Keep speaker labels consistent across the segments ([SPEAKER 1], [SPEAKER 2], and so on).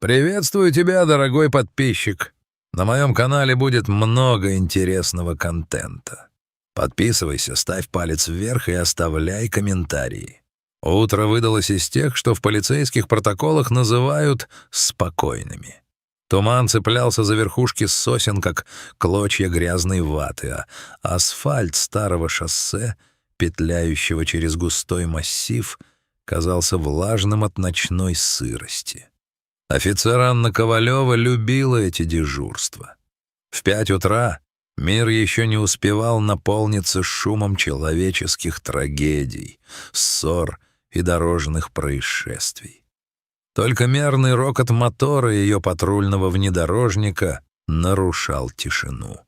[SPEAKER 1] Приветствую тебя, дорогой подписчик. На моем канале будет много интересного контента. Подписывайся, ставь палец вверх и оставляй комментарии. Утро выдалось из тех, что в полицейских протоколах называют «спокойными». Туман цеплялся за верхушки сосен, как клочья грязной ваты, а асфальт старого шоссе, петляющего через густой массив, казался влажным от ночной сырости. Офицер Анна Ковалева любила эти дежурства. В 5 утра мир еще не успевал наполниться шумом человеческих трагедий, ссор и дорожных происшествий. Только мерный рокот мотора ее патрульного внедорожника нарушал тишину.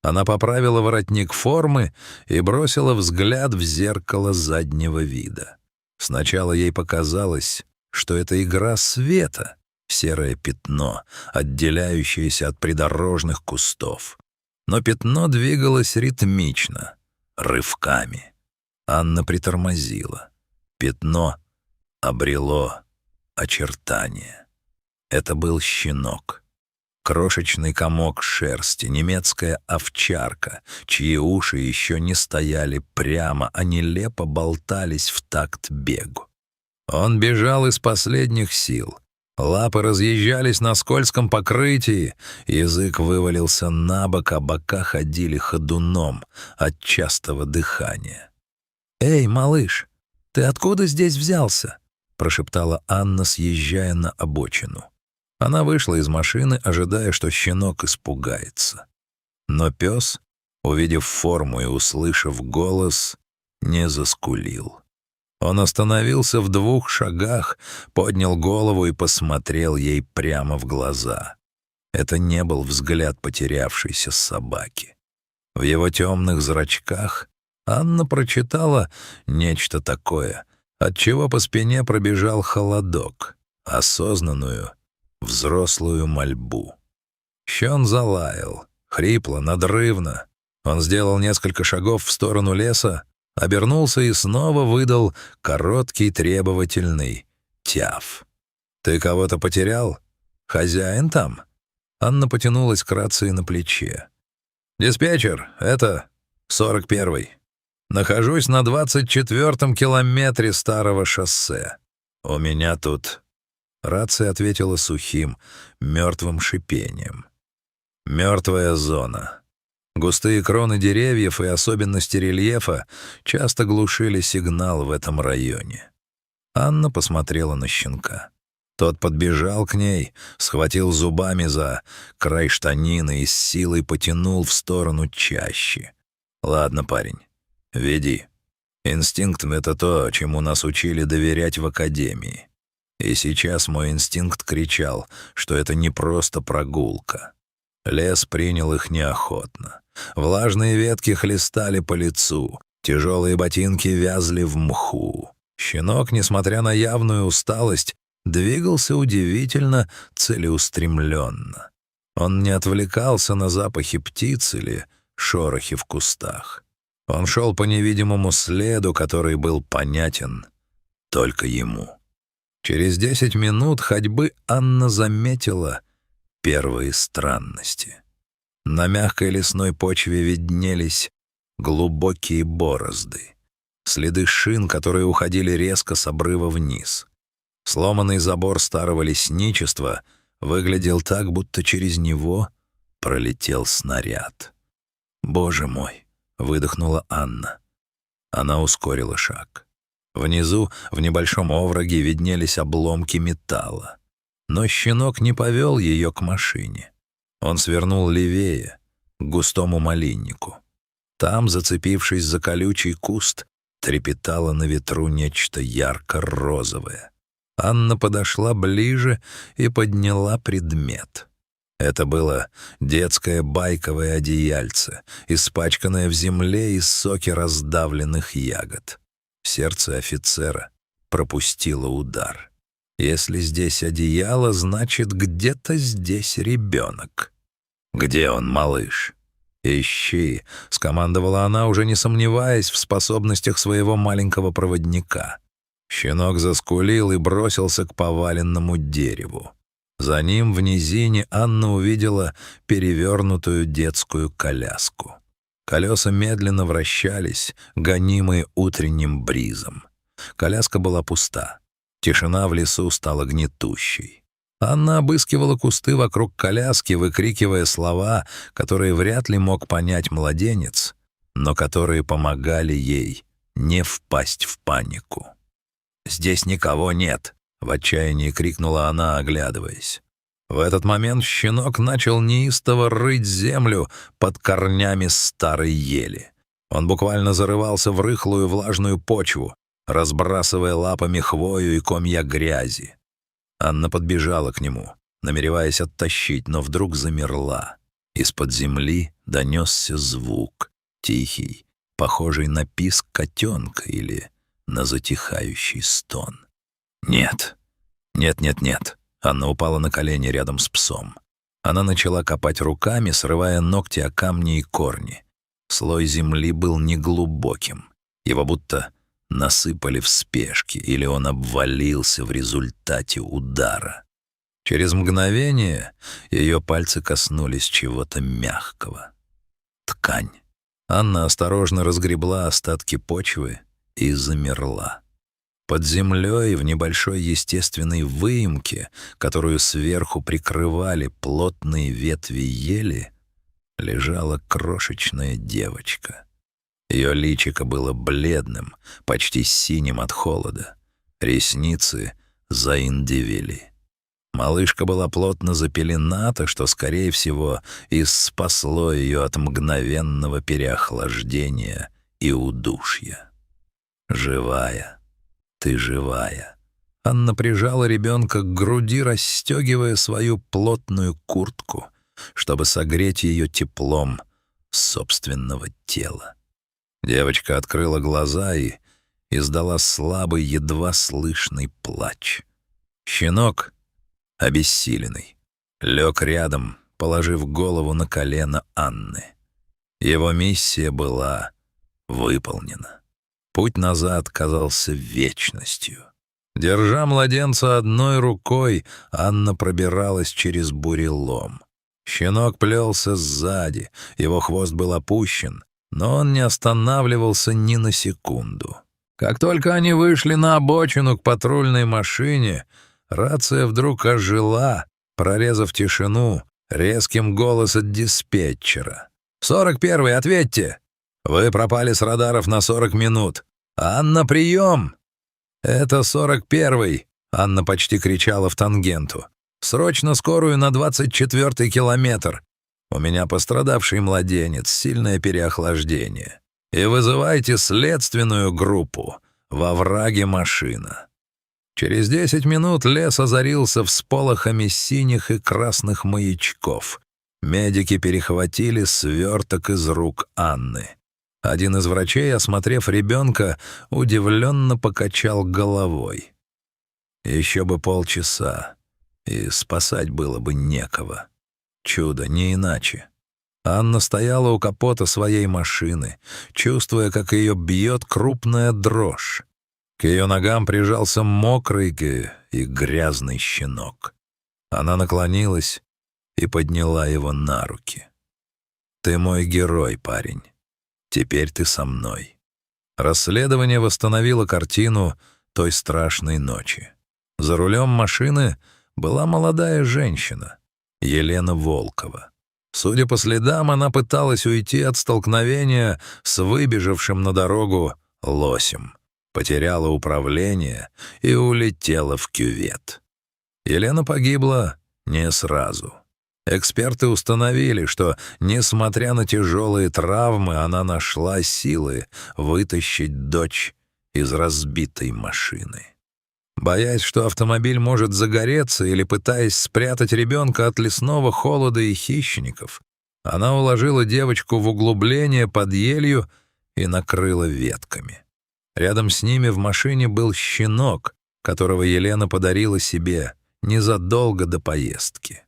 [SPEAKER 1] Она поправила воротник формы и бросила взгляд в зеркало заднего вида. Сначала ей показалось, что это игра света, серое пятно, отделяющееся от придорожных кустов. Но пятно двигалось ритмично, рывками. Анна притормозила. Пятно обрело очертания. Это был щенок. Крошечный комок шерсти, немецкая овчарка, чьи уши еще не стояли прямо, а нелепо болтались в такт бегу. Он бежал из последних сил. Лапы разъезжались на скользком покрытии, язык вывалился на бок, а бока ходили ходуном от частого дыхания. «Эй, малыш, ты откуда здесь взялся?» — прошептала Анна, съезжая на обочину. Она вышла из машины, ожидая, что щенок испугается. Но пес, увидев форму и услышав голос, не заскулил. Он остановился в 2 шагах, поднял голову и посмотрел ей прямо в глаза. Это не был взгляд потерявшейся собаки. В его темных зрачках Анна прочитала нечто такое, отчего по спине пробежал холодок, осознанную, взрослую мольбу. Щен залаял, хрипло, надрывно. Он сделал несколько шагов в сторону леса, обернулся и снова выдал короткий требовательный «тяв». «Ты кого-то потерял? Хозяин там?» Анна потянулась к рации на плече. «Диспетчер, это 41-й. Нахожусь на 24-м километре старого шоссе. У меня тут...» Рация ответила сухим, мертвым шипением. «Мертвая зона». Густые кроны деревьев и особенности рельефа часто глушили сигнал в этом районе. Анна посмотрела на щенка. Тот подбежал к ней, схватил зубами за край штанины и с силой потянул в сторону чащи. «Ладно, парень, веди. Инстинкт — это то, чему нас учили доверять в академии. И сейчас мой инстинкт кричал, что это не просто прогулка». Лес принял их неохотно. Влажные ветки хлестали по лицу, тяжелые ботинки вязли в мху. Щенок, несмотря на явную усталость, двигался удивительно целеустремленно. Он не отвлекался на запахи птиц или шорохи в кустах. Он шел по невидимому следу, который был понятен только ему. Через 10 минут ходьбы Анна заметила первые странности. На мягкой лесной почве виднелись глубокие борозды, следы шин, которые уходили резко с обрыва вниз. Сломанный забор старого лесничества выглядел так, будто через него пролетел снаряд. «Боже мой!» — выдохнула Анна. Она ускорила шаг. Внизу, в небольшом овраге, виднелись обломки металла. Но щенок не повел ее к машине. Он свернул левее, к густому малиннику. Там, зацепившись за колючий куст, трепетало на ветру нечто ярко-розовое. Анна подошла ближе и подняла предмет. Это было детское байковое одеяльце, испачканное в земле из соки раздавленных ягод. Сердце офицера пропустило удар. Если здесь одеяло, значит, где-то здесь ребенок. «Где он, малыш?» «Ищи», — скомандовала она, уже не сомневаясь в способностях своего маленького проводника. Щенок заскулил и бросился к поваленному дереву. За ним в низине Анна увидела перевернутую детскую коляску. Колеса медленно вращались, гонимые утренним бризом. Коляска была пуста. Тишина в лесу стала гнетущей. Анна обыскивала кусты вокруг коляски, выкрикивая слова, которые вряд ли мог понять младенец, но которые помогали ей не впасть в панику. «Здесь никого нет!» — в отчаянии крикнула она, оглядываясь. В этот момент щенок начал неистово рыть землю под корнями старой ели. Он буквально зарывался в рыхлую влажную почву, разбрасывая лапами хвою и комья грязи. Анна подбежала к нему, намереваясь оттащить, но вдруг замерла. Из-под земли донесся звук, тихий, похожий на писк котенка или на затихающий стон. «Нет, нет, нет, нет!» Анна упала на колени рядом с псом. Она начала копать руками, срывая ногти о камни и корни. Слой земли был неглубоким. Его будто насыпали в спешке, или он обвалился в результате удара. Через мгновение ее пальцы коснулись чего-то мягкого. Ткань. Анна осторожно разгребла остатки почвы и замерла. Под землей в небольшой естественной выемке, которую сверху прикрывали плотные ветви ели, лежала крошечная девочка. Ее личико было бледным, почти синим от холода. Ресницы заиндивели. Малышка была плотно запелената, что, скорее всего, и спасло ее от мгновенного переохлаждения и удушья. «Живая. Ты живая». Анна прижала ребенка к груди, расстегивая свою плотную куртку, чтобы согреть ее теплом собственного тела. Девочка открыла глаза и издала слабый, едва слышный плач. Щенок, обессиленный, лег рядом, положив голову на колено Анны. Его миссия была выполнена. Путь назад казался вечностью. Держа младенца одной рукой, Анна пробиралась через бурелом. Щенок плелся сзади, его хвост был опущен, но он не останавливался ни на секунду. Как только они вышли на обочину к патрульной машине, рация вдруг ожила, прорезав тишину резким голосом диспетчера. «41-й, ответьте! Вы пропали с радаров на 40 минут. Анна, прием!» «Это 41-й!» — Анна почти кричала в тангенту. «Срочно скорую на 24-й километр. У меня пострадавший младенец, сильное переохлаждение. И вызывайте следственную группу. Во враге машина». Через 10 минут лес озарился всполохами синих и красных маячков. Медики перехватили сверток из рук Анны. Один из врачей, осмотрев ребенка, удивленно покачал головой. Еще бы полчаса, и спасать было бы некого. Чудо, не иначе. Анна стояла у капота своей машины, чувствуя, как ее бьет крупная дрожь. К ее ногам прижался мокрый и грязный щенок. Она наклонилась и подняла его на руки. «Ты мой герой, парень. Теперь ты со мной». Расследование восстановило картину той страшной ночи. За рулем машины была молодая женщина, Елена Волкова. Судя по следам, она пыталась уйти от столкновения с выбежавшим на дорогу лосем, потеряла управление и улетела в кювет. Елена погибла не сразу. Эксперты установили, что, несмотря на тяжелые травмы, она нашла силы вытащить дочь из разбитой машины. Боясь, что автомобиль может загореться, или пытаясь спрятать ребенка от лесного холода и хищников, она уложила девочку в углубление под елью и накрыла ветками. Рядом с ними в машине был щенок, которого Елена подарила себе незадолго до поездки.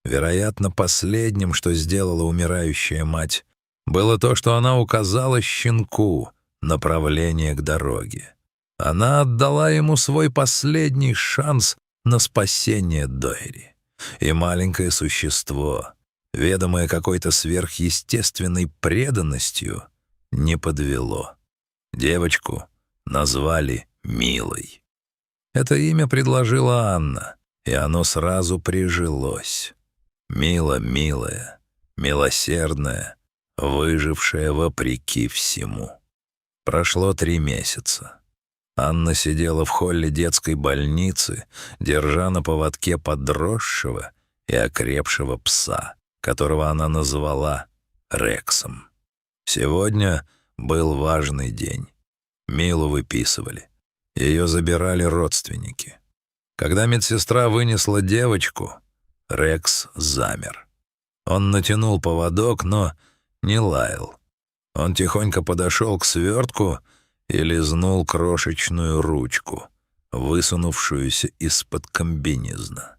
[SPEAKER 1] Вероятно, последним, что сделала умирающая мать, было то, что она указала щенку направление к дороге. Она отдала ему свой последний шанс на спасение Дойри. И маленькое существо, ведомое какой-то сверхъестественной преданностью, не подвело. Девочку назвали Милой. Это имя предложила Анна, и оно сразу прижилось. Мила, милая, милосердная, выжившая вопреки всему. Прошло 3 месяца. Анна сидела в холле детской больницы, держа на поводке подросшего и окрепшего пса, которого она назвала Рексом. Сегодня был важный день. Милу выписывали. Ее забирали родственники. Когда медсестра вынесла девочку, Рекс замер. Он натянул поводок, но не лаял. Он тихонько подошел к свертку и лизнул крошечную ручку, высунувшуюся из-под комбинезна.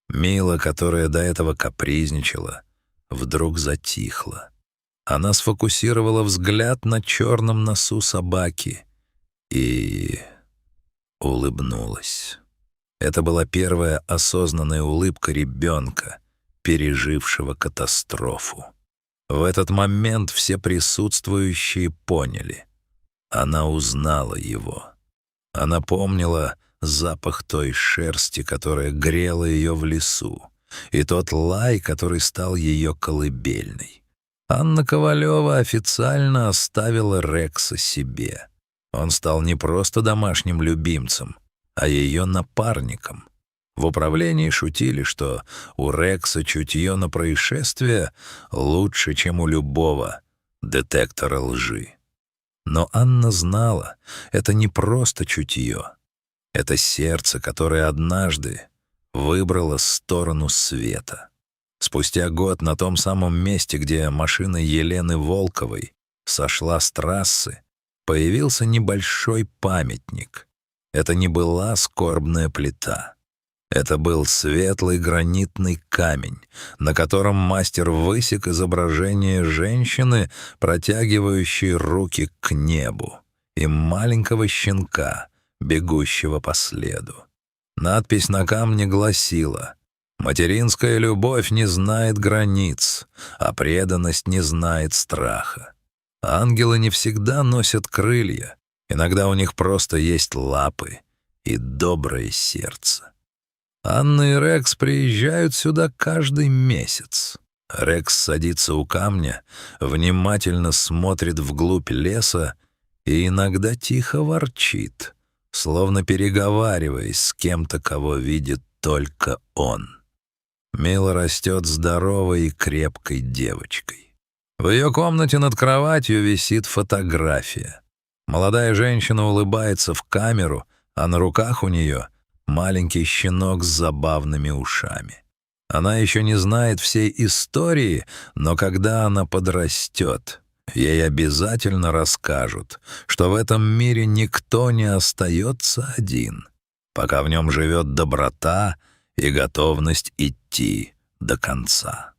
[SPEAKER 1] Мила, которая до этого капризничала, вдруг затихла. Она сфокусировала взгляд на черном носу собаки и улыбнулась. Это была первая осознанная улыбка ребенка, пережившего катастрофу. В этот момент все присутствующие поняли. Она узнала его. Она помнила запах той шерсти, которая грела ее в лесу, и тот лай, который стал ее колыбельной. Анна Ковалева официально оставила Рекса себе. Он стал не просто домашним любимцем, а ее напарником. В управлении шутили, что у Рекса чутье на происшествия лучше, чем у любого детектора лжи. Но Анна знала, это не просто чутье. Это сердце, которое однажды выбрало сторону света. Спустя год на том самом месте, где машина Елены Волковой сошла с трассы, появился небольшой памятник. Это не была скорбная плита. Это был светлый гранитный камень, на котором мастер высек изображение женщины, протягивающей руки к небу, и маленького щенка, бегущего по следу. Надпись на камне гласила: «Материнская любовь не знает границ, а преданность не знает страха. Ангелы не всегда носят крылья, иногда у них просто есть лапы и доброе сердце». Анна и Рекс приезжают сюда каждый месяц. Рекс садится у камня, внимательно смотрит вглубь леса и иногда тихо ворчит, словно переговариваясь с кем-то, кого видит только он. Мила растет здоровой и крепкой девочкой. В ее комнате над кроватью висит фотография. Молодая женщина улыбается в камеру, а на руках у нее маленький щенок с забавными ушами. Она еще не знает всей истории, но когда она подрастет, ей обязательно расскажут, что в этом мире никто не остается один, пока в нем живет доброта и готовность идти до конца.